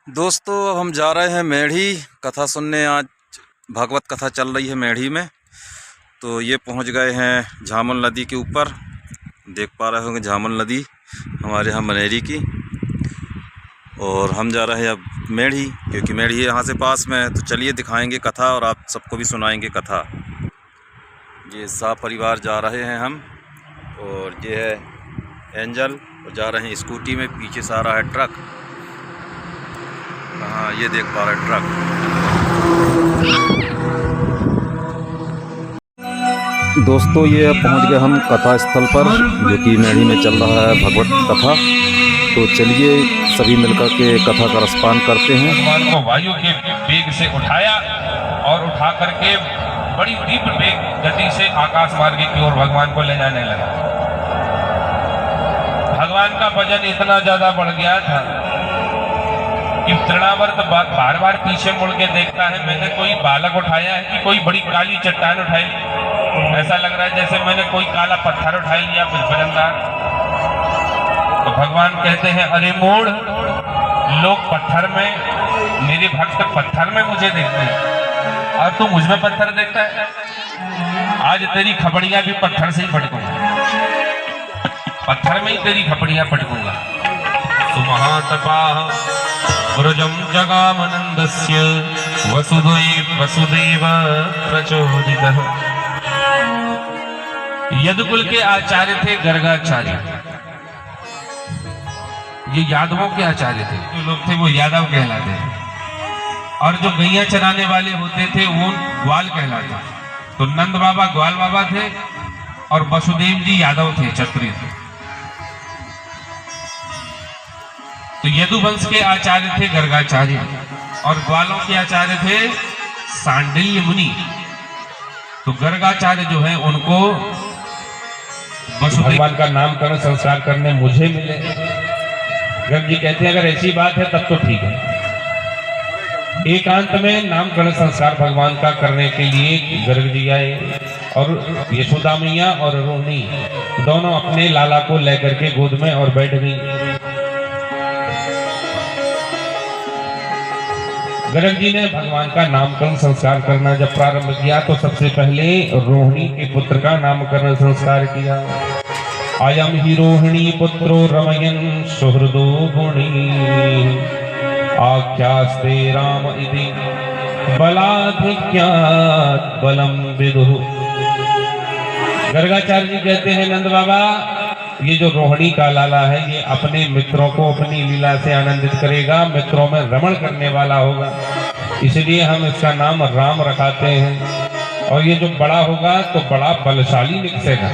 दोस्तों अब हम जा रहे हैं मेढ़ी कथा सुनने। आज भागवत कथा चल रही है मेढ़ी में। तो ये पहुंच गए हैं झामुल नदी के ऊपर। देख पा रहे होंगे झामुल नदी हमारे यहाँ मनेरी की। और हम जा रहे हैं अब मेढ़ी, क्योंकि मेढ़ी यहाँ से पास में है। तो चलिए दिखाएंगे कथा और आप सबको भी सुनाएंगे कथा। ये साह परिवार जा रहे हैं हम, और ये है एंजल और जा रहे हैं स्कूटी में। पीछे से आ रहा है ट्रक। हाँ, ये देख पा रहे हैं ट्रक। दोस्तों ये अब पहुंच गए हम कथा स्थल पर, जो कि मेढ़ी में चल रहा है भगवत कथा। तो चलिए सभी मिलकर के कथा का रसपान करते हैं। भगवान को वायु के वेग से उठाया और उठा करके बड़ी तीव्र वेग गति से आकाश मार्ग की ओर भगवान को ले जाने लगा। भगवान का वजन इतना ज्यादा बढ़ गया था कि तृणावर्त बार बार पीछे मुड़ के देखता है, मैंने कोई बालक उठाया है कि कोई बड़ी काली चट्टान उठाई। ऐसा लग रहा है जैसे मैंने कोई काला पत्थर उठा लिया वजनदार। तो भगवान कहते हैं, अरे मूढ़, लोग पत्थर में, मेरे भक्त पत्थर में मुझे देखते हैं और तू मुझ में पत्थर देखता है। आज तेरी खपड़ियां भी पत्थर से ही पटकूंगा, पत्थर में ही तेरी खपड़ियां पटकूंगा। सुमहातपाः ब्रजम जगामनंदस्य वसुदेव प्रचोदितः। यदुकुल के आचार्य थे गर्गाचार्य। ये यादवों के आचार्य थे। जो लोग थे वो यादव कहलाते थे, और जो गैया चराने वाले होते थे वो ग्वाल कहलाते। तो नंद बाबा ग्वाल बाबा थे और वसुदेव जी यादव थे, क्षत्रिय थे। तो यदुवंश के आचार्य थे गर्गाचार्य, और ग्वालों के आचार्य थे सांडिल्य मुनि। तो गर्गाचार्य जो है उनको भगवान का नामकरण संस्कार करने मुझे मिले। गर्ग जी कहते हैं, अगर ऐसी बात है तब तो ठीक है। एकांत में नामकरण संस्कार भगवान का करने के लिए गर्ग जी आए, और यशोदा मैया और रोहिणी दोनों अपने लाला को लेकर के गोद में और बैठ गई। गर्ग जी ने भगवान का नामकरण संस्कार करना जब प्रारंभ किया तो सबसे पहले रोहिणी के पुत्र का नामकरण संस्कार किया। अयम ही रोहिणी पुत्रो रमयन् सुहृदो गुणी आख्यास्ते राम इति बलाधिक्यात् बलम विदुः। गर्गाचार्य जी कहते हैं, नंद बाबा, ये जो रोहिणी का लाला है ये अपने मित्रों को अपनी लीला से आनंदित करेगा, मित्रों में रमण करने वाला होगा, इसलिए हम इसका नाम राम रखाते हैं। और ये जो बड़ा होगा तो बड़ा बलशाली निकलेगा,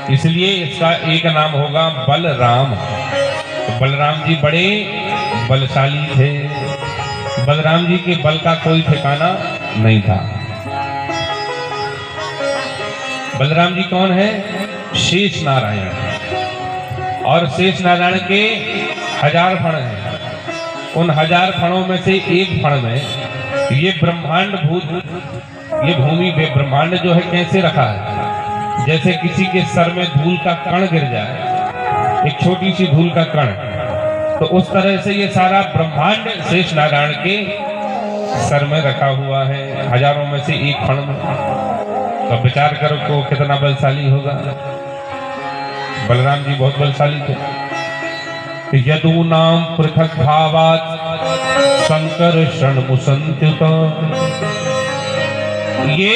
इसलिए इसका एक नाम होगा बलराम। तो बलराम जी बड़े बलशाली थे। बलराम जी के बल का कोई ठिकाना नहीं था। बलराम जी कौन है? शेष नारायण। और शेष नारायण के 1000 फण हैं। उन 1000 फणों में से एक फण में ये ब्रह्मांड ये भूमि में ब्रह्मांड जो है कैसे रखा है, जैसे किसी के सर में धूल का कण गिर जाए, एक छोटी सी धूल का कण, तो उस तरह से ये सारा ब्रह्मांड शेष नारायण के सर में रखा हुआ है, 1000 में से एक फण में। तो विचार करो को कितना बलशाली होगा। बलराम जी बहुत बलशाली थे। यदूनाम पृथक भावात् संकर्षण मुसंत्युत। ये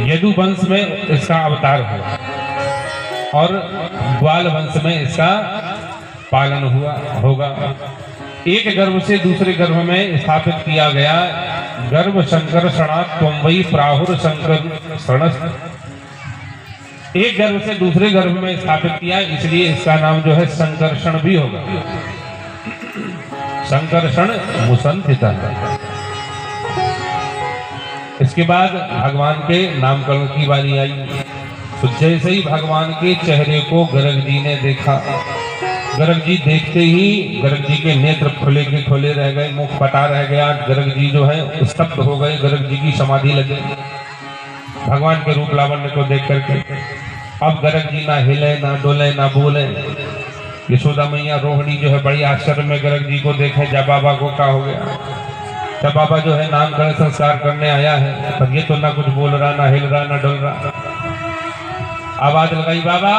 यदु वंश में इसका अवतार हुआ और ग्वाल वंश में इसका पालन हुआ होगा। एक गर्भ से दूसरे गर्भ में स्थापित किया गया। गर्भ संकर्षणात् त्वं वै प्राहुर संकर्षणः। एक गर्भ से दूसरे गर्भ में स्थापित किया, इसलिए इसका नाम जो है संकर्षण भी होगा। संकर्षण मुसंथिता। इसके बाद भगवान के नामकरण की बारी आई। तो जैसे ही भगवान के चेहरे को गर्ग जी ने देखा, गर्ग जी देखते ही गर्ग जी के नेत्र खुले के खुले रह गए, मुख फटा रह गया। गर्ग जी जो है स्तब्ध हो गए, गर्ग जी की समाधि लगी भगवान के रूप लावण्य को देख करके। अब गर्ग जी ना हिले, ना डोले, ना बोले। यशोदा मैया रोहिणी जो है बड़ी आश्चर्य में गर्ग जी को देखे, जा बाबा को क्या हो गया। जब बाबा जो है नामकरण संस्कार करने आया है, पर ये तो ना कुछ बोल रहा, ना हिल रहा, ना डुल रहा। आवाज लगाई बाबा,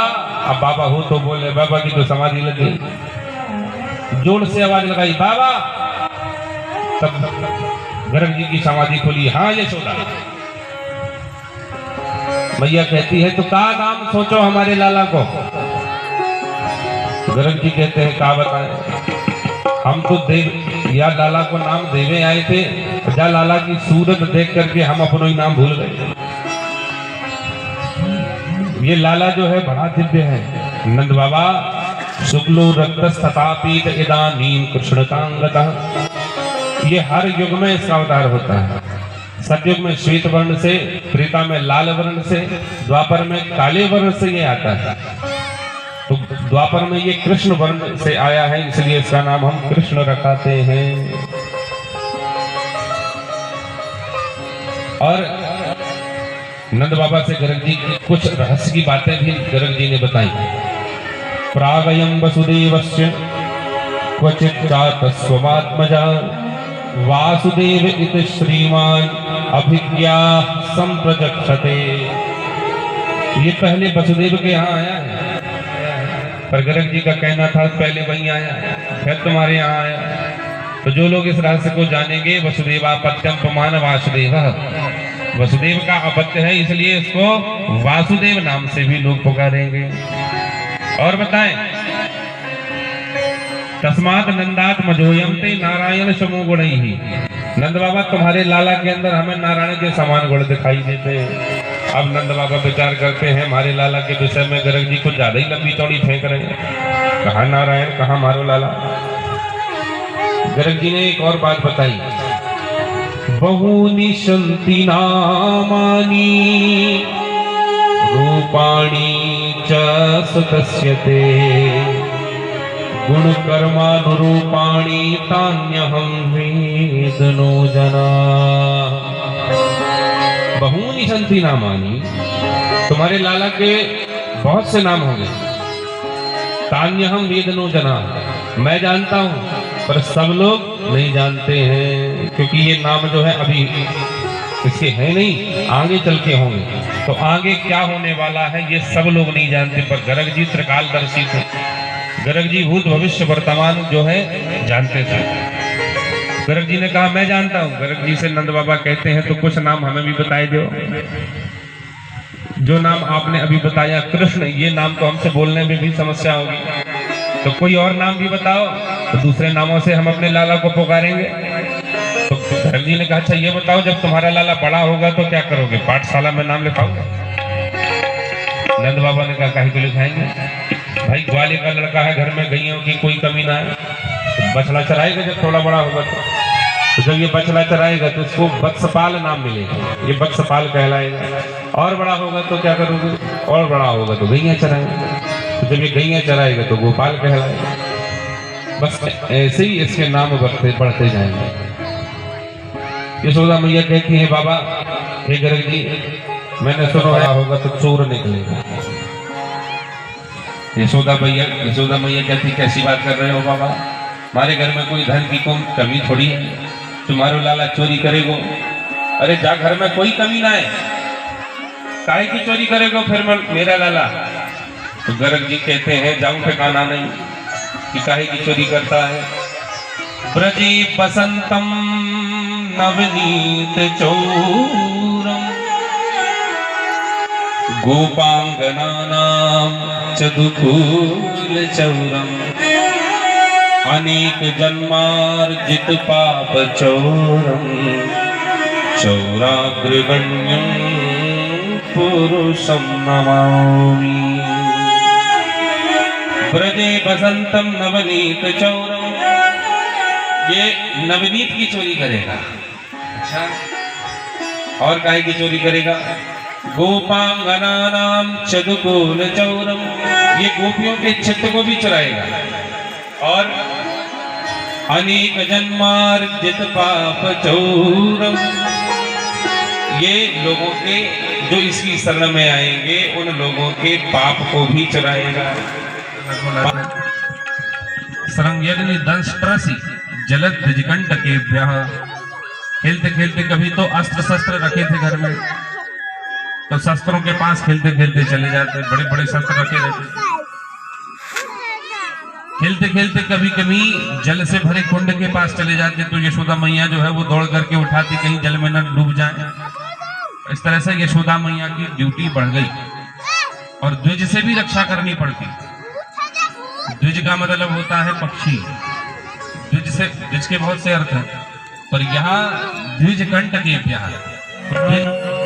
अब बाबा हो तो बोले, बाबा की तो समाधि लग गई। जोर से आवाज लगाई बाबा, तब गर्ग जी की समाधि खुली। हाँ यशोदा। मैया कहती है तो का नाम सोचो हमारे लाला को। गर्ग जी कहते हैं का बताएं, हम तो देव या लाला को नाम देवे आए थे, जा लाला की सूरत देख करके हम अपना ही नाम भूल गए। ये लाला जो है बड़ा दिव्य है। नंद बाबा शुक्लो रक्तस्तथापीत इदानीं कृष्णकांगतः, ये हर युग में इसका अवतार होता है। सतयुग में श्वेत वर्ण से, त्रेता में लाल वर्ण से, द्वापर में काले वर्ण से ये आता है। तो द्वापर में ये कृष्ण वर्ण से आया है, इसलिए इसका नाम हम कृष्ण रखाते हैं। और नंद बाबा से गर्ग जी कुछ रहस्य की बातें भी गर्ग जी ने बताई। प्रागयं वसुदेवस्य क्वचित् जातस्वमात्मजा, वासुदेव इति श्रीमान अभिज्ञा संप्रजक्षते। ये पहले वसुदेव के यहाँ आया है, पर गर्ग जी का कहना था पहले वहीं आया, फिर तुम्हारे यहाँ आया। तो जो लोग इस रहस्य को जानेंगे, वसुदेवापत्यम पमान वासुदेव, वसुदेव का अपत्य है, इसलिए इसको वासुदेव नाम से भी लोग पुकारेंगे। और बताएं, तस्मात् नंदात मजोयम ते नारायण समो गुण ही। नंद बाबा तुम्हारे लाला के अंदर हमें नारायण के समान गुण दिखाई देते हैं। अब नंद बाबा विचार करते हैं हमारे लाला के विषय में गर्ग जी कुछ ज्यादा ही लंबी चौड़ी फेंक रहे हैं। कहाँ नारायण, कहाँ मारो लाला। गर्ग जी ने एक और बात बताई, बहूनि सन्ति नामानि रूपाणि च सुतस्य ते, गुण कर्मानुरूपाणि तान्यहं वेदनो जना। बहूनि सन्ति नामानि, तुम्हारे लाला के बहुत से नाम होंगे। तान्यहं वेदनो जना, मैं जानता हूं पर सब लोग नहीं जानते हैं, क्योंकि ये नाम जो है अभी इसके है नहीं, आगे चल के होंगे। तो आगे क्या होने वाला है ये सब लोग नहीं जानते, पर गर्ग जी त्रिकालदर्शी थे। गर्ग जी भूत भविष्य वर्तमान जो है जानते थे। गर्ग जी ने कहा मैं जानता हूँ। गर्ग जी से नंद बाबा कहते हैं तो कुछ नाम हमें भी बताए दो। जो नाम आपने अभी बताया कृष्ण, ये नाम तो हमसे बोलने में भी समस्या होगी, तो कोई और नाम भी बताओ, तो दूसरे नामों से हम अपने लाला को पुकारेंगे। तो गर्ग जी ने कहा अच्छा ये बताओ, जब तुम्हारा लाला बड़ा होगा तो क्या करोगे, पाठशाला में नाम लिखाओगे? नंद बाबा ने कहा काहे को लिखाएंगे भाई, ग्वाले का लड़का है, घर में गईयों की कोई कमी ना है, तो बछड़ा चराएगा जब थोड़ा बड़ा होगा। तो जब ये बछड़ा चराएगा तो इसको वत्सपाल नाम मिलेगा, ये वत्सपाल कहलाएगा। और बड़ा होगा तो क्या करोगे, और बड़ा होगा तो गईयां चराएगा, तो जब ये गईयां चराएगा तो गोपाल कहलाएगा। बस ऐसे ही इसके नाम बढ़ते जाएंगे। यशोदा मैया कहती है बाबा हे गर्ग जी, मैंने सुना होगा तो चोर निकलेगा। यशोदा मैया कहती कैसी बात कर रहे हो बाबा, हमारे घर में कोई धन की कमी थोड़ी है, तुम्हारो लाला चोरी करेगो? अरे जा घर में कोई कमी ना है, काहे की चोरी करेगो फिर मेरा लाला? तो गर्ग जी कहते हैं जाऊं ठिकाना नहीं कि काहे की चोरी करता है। ब्रजे बसंतम नवनीत चौरम, गोपांगनानां चतुकूल चौरम, अनेक जन्मार्जित पाप चौरम, चौराग्रगण्यं पुरुषं नमामि। ब्रजे बसंतम नवनीत चौरम, ये नवनीत की चोरी करेगा। अच्छा, और काहे की चोरी करेगा? गोपांगनानां चतुकूल चौरम, ये गोपियों के चित्त को भी चुराएगा। और अनेक जन्मार्जित पाप चौरम, ये लोगों के जो इसकी शरण में आएंगे उन लोगों के पाप को भी चुराएगा। सरंग्यग्नि दंश प्रसि जलद द्विजकंटकेभ्यः। खेलते खेलते कभी तो अस्त्र शस्त्र रखे थे घर में, तो शस्त्रों के पास खेलते खेलते चले जाते, बड़े बड़े शस्त्र रखे रहते। खेलते खेलते कभी कभी जल से भरे कुंड के पास चले जाते, तो यशोदा मैया जो है वो दौड़ करके उठाती, कहीं जल में न डूब जाए। इस तरह से यशोदा मैया की ड्यूटी बढ़ गई और द्विज से भी रक्षा करनी पड़ती। द्विज का मतलब होता है पक्षी। द्विज के बहुत से अर्थ हैं, पर यहाँ द्विज कंठ के प्यार।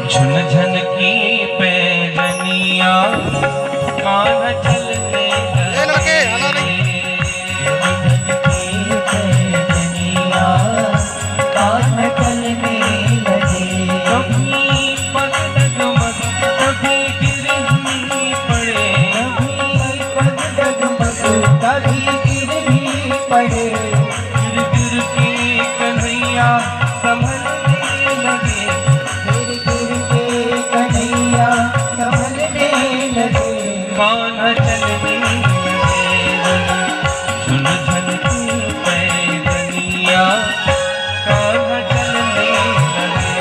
झुनझन की पैजनिया कान्हा चलने लगे, कान्हा चलने लगे। कभी पग डगमग कभी गिर ही पड़े, कभी पग डगमग कभी गिर ही पड़े। गिर गिर के कन्हैया संभलने लगे, गिर गिर के कन्हैया संभलने लगे। कान्हा चलने लगे, झुनझन की पैजनिया कान्हा चलने लगे।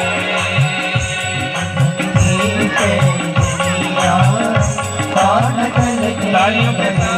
तालियों के साथ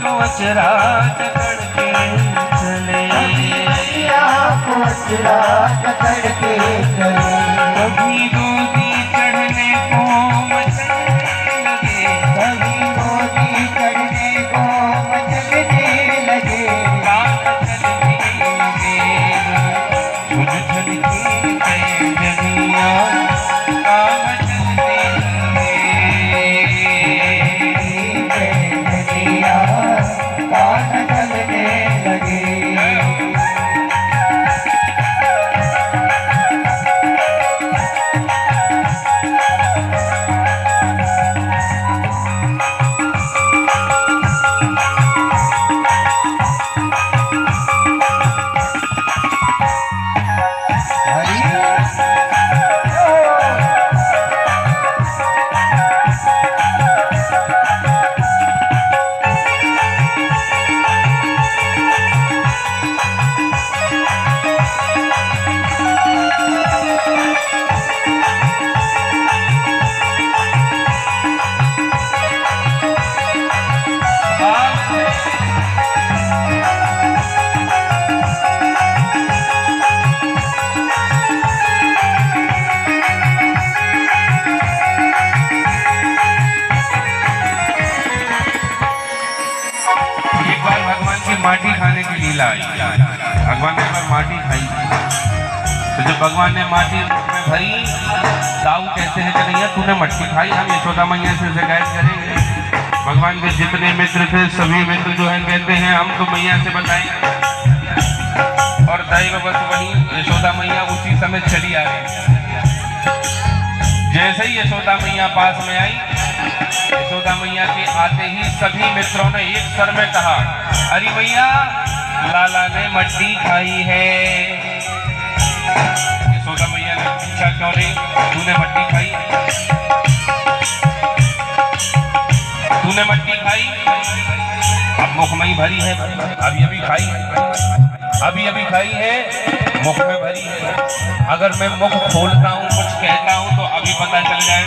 वचरा जकड़ के चले, वचरा जकड़ के चले। कभी गोदी चढ़ने को मचलने लगे, कभी गोदी चढ़ने को मचलने लगे। कान्हा चलने लगे, झुनझन की पैजनिया कान्हा चलने लगे। माटी खाने की लीला आई। भगवान ने पर माटी खाई, तो जब भगवान ने माटी में भरी, दाऊ कहते हैं कन्हैया तूने मटकी खाई, हम यशोदा मैया से शिकायत करेंगे। भगवान के जितने मित्र थे सभी मित्र जो है कहते हैं हम तो मैया से बताएंगे। और दैववश वहीं यशोदा मैया उसी समय चली आ रही। जैसे ही यशोदा मैया पास में आई, यशोदा मैया के आते ही सभी मित्रों ने एक स्वर में कहा, अरे मैया लाला ने मट्टी खाई है। यशोदा मैया ने पूछा, क्यों रे, तूने मट्टी खाई? तूने मट्टी खाई? अब मुख में ही भरी है, अभी अभी खाई, अभी अभी खाई है, मुख में भरी है। अगर मैं मुख खोलता हूँ, कुछ कहता हूँ, तो अभी पता चल जाए।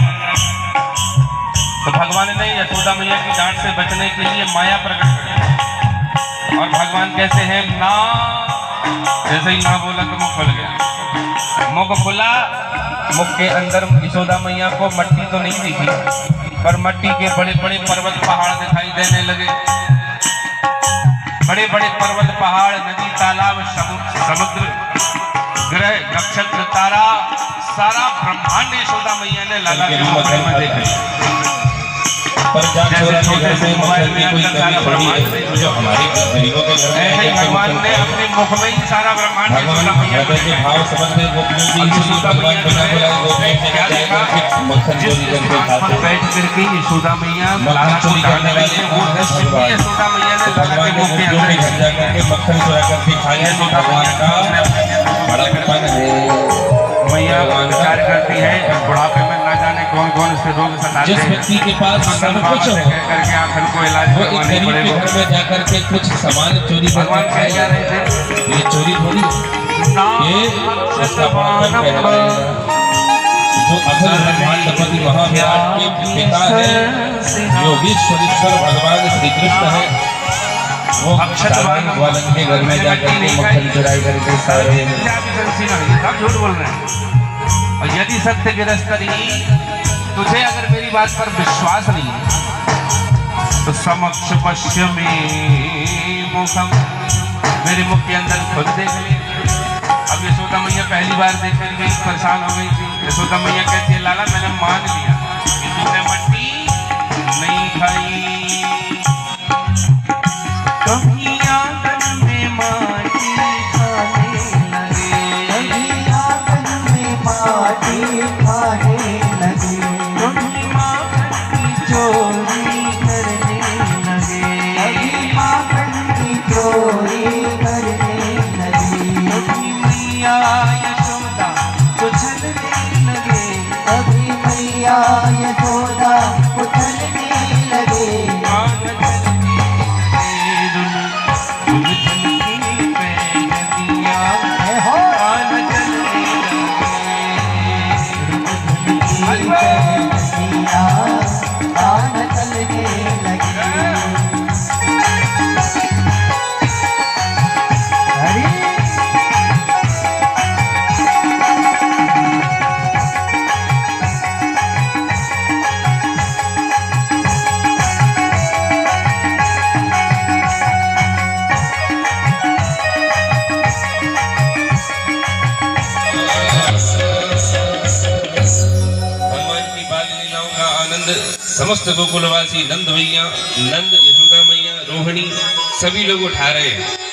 तो भगवान ने यशोदा मैया की डांट से बचने के लिए माया प्रकट की। और भगवान कैसे हैं, ना, जैसे ही ना बोला तो मुख खुल गया। मुख खुला, मुख के अंदर यशोदा मैया को मट्टी तो नहीं दिखी, पर मट्टी के बड़े बड़े पर्वत पहाड़ दिखाई देने लगे। बड़े बड़े पर्वत पहाड़, नदी, तालाब, समुद्र, ग्रह, नक्षत्र, तारा, सारा ब्रह्मांड यशोदा मैया ने लाला के मुख में देखा। जैसे छोटे से मोबाइल में अंदर सारा ब्रह्मांड, जो हमारे गरीबों के घर में, ऐसे ही भगवान ने अपने मुख में ही सारा ब्रह्मांड यशोदा मैया के भाव समझ में यशोदा मैया क्या देखा, जिस स्थान पर बैठ करके यशोदा मैया लाला को डांट रही है, वो दृश्य भी यशोदा मैया ने लाला के मुख के अंदर जाकर मक्खन चुरा करके खाया। भगवान का बड़ापन है। मैया विचार करती है, बुढ़ापे में ना जाने कौन कौन से रोग सताते हैं। जिस व्यक्ति के पास सब कुछ हो, करके आखिर को इलाज करवाने पड़े, वो घर में जाकर के कुछ सामान चोरी भगवान कह जा रहे थे, ये चोरी थोड़ी, ये उसका बड़ापन है। जो अखिल ब्रह्मांडपति महाविराट के पिता है, योगेश्वरेश्वर भगवान श्री कृष्ण है, वो ग्वालन के घर में जाकर के मक्खन चुराई करके सारे सब झूठ बोल रहे हैं। और यदि सत्य गिरस्तरी, तुझे अगर मेरी बात पर विश्वास नहीं है तो समक्ष पश्चिमी मुखम, मेरे मुख के अंदर खुद देख ले। अब यशोदा मैया पहली बार देखने गई, परेशान हो गई थी। यशोदा मैया कहती है, लाला मैंने मान लिया कि तूने मट्टी नहीं खाई। कभी आंगन में माटी खाने लगे, कभी आंगन में माटी खाने लगे, कभी माखन की चोरी करने लगे, कभी माखन की चोरी करने लगे, कभी मैया यशोदा कुचलने लगे, कभी मैया यशोदा कुचलने लगे। समस्त गोकुलवासी, नंद भैया, नंद, यशोदा मैया, रोहिणी, सभी लोग उठा रहे हैं।